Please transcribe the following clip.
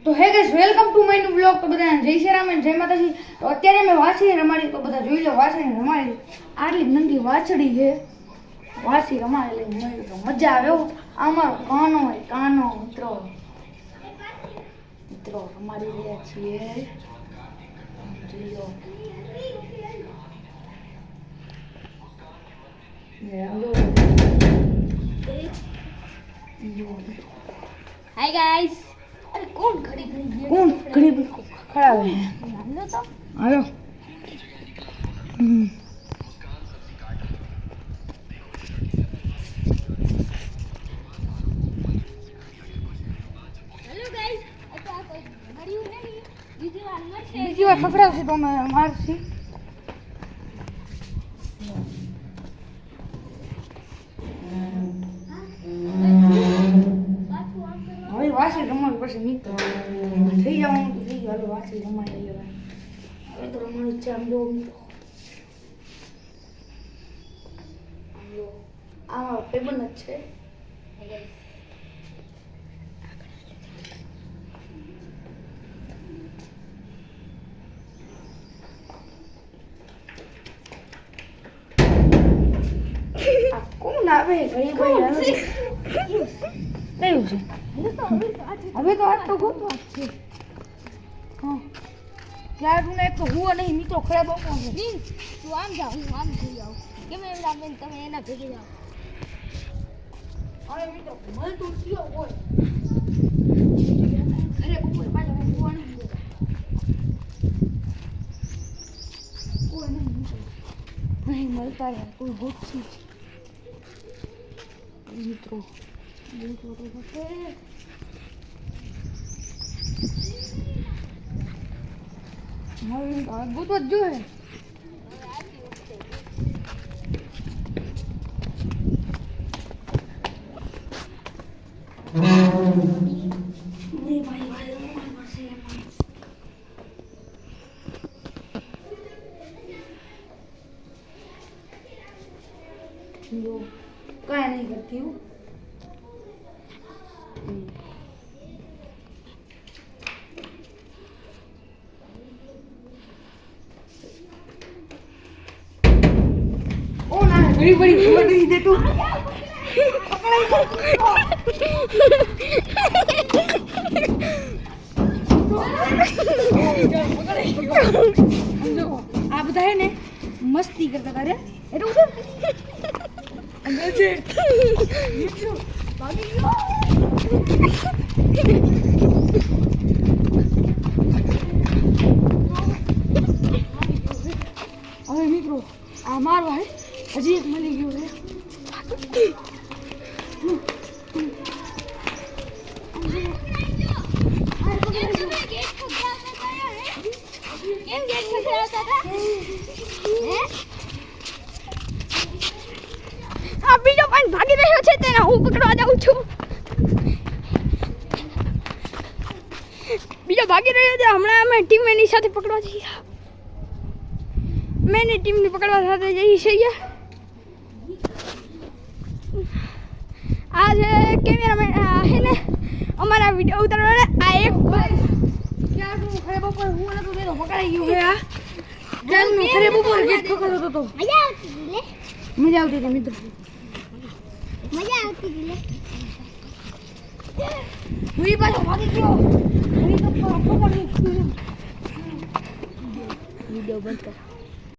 તો હે guys welcome to my new blog. તો બધાને જય શ્રી રામ અને જય માતાજી. તો અત્યારે મેં વાંસળી રમાડી, તો બધા જોઈ લો વાંસળી રમાડી. આટલી નંદી વાછડી છે, વાંસળી રમાડી લઈને તો મજા આવે. એવું અમારો કાનો હોય, કાનો મિત્રો મિત્રો રમાડી રહ્યા છીએ. જોઈ લો हाय गाइस. अरे कौन खड़ी खड़ा हुए हैं? हेलो तो हेलो हेलो गाइस. तो आप मरियो नहीं बीजी बार मर से બીજી વાર પકડાવશે તો અમે મારશી. હવે વાસળી રમાડવી પડશે મિત્રો. થઈ જવાનું તો થઈ ગયું. હાલો વાસળી રમાડી લઈએ. હવે તો રમાડવું છે. આમ જો મિત્રો, આમ જો આ મારો ભાઈબંધ જ છે. આ કોણ આવે ઘડી ભાઈ? હાલો કયું છે? હવે તો આજ તો ગોતો છે. હા ક્યારનું એક તો હુવા નહીં મિત્રો. ખરાબ બપો છે. मीन तू आम जा હું આમ થઈ જાવ કે મે એમ બેન તમે એના ભેગી જાવ. હવે મિત્રો મળતું થયો હોય ઘરે બપોરે પાછા હુવા નહીં દેતા. કોઈ નહીં મિત્રો, નહીં મળતા યાર કોઈ હોતી જ મિત્રો. મિત્રો તો હશે ગોતો જ જોઈએ. કાંઈ નહીં કરતી હું. घड़ी बड़ी खबर नहीं दे तू. આ બધા હે ને મસ્તી કરતા હતા રે. એટલે ઉઠો અંદર છે ભાગી ગયો. હવે મિત્રો આ મારવા હે હજી એક મળી ગયું છે. કેમ ગેટ ખખડાવતા હતા હે? આ બીજો પણ ભાગી રહ્યો છે તેને હું પકડવા જાઉં છું. બીજો ભાગી રહ્યો છે. હમણાં અમે ટીમ એની સાથે પકડવા જઈએ. મેં ટીમની પકડવા સાથે જઈએ છીએ. આ છે કેમેરામેન હે ને અમારા વિડીયો ઉતારવાને. આ એક ક્યારનું ખરે બપોર હું નતો દેતો પકડાઈ ગયું છે. આ ક્યારનું ખરે બપોર ગેટ ખખડતો હતો. મજા આવતી હતી લે. મજા આવતી હતી મિત્રો. મજા આવતી હતી લે. હું ઈ પાછો ભાગી ગયો. ઘણી તો ખબર નહીં. વિડીયો બંધ કર.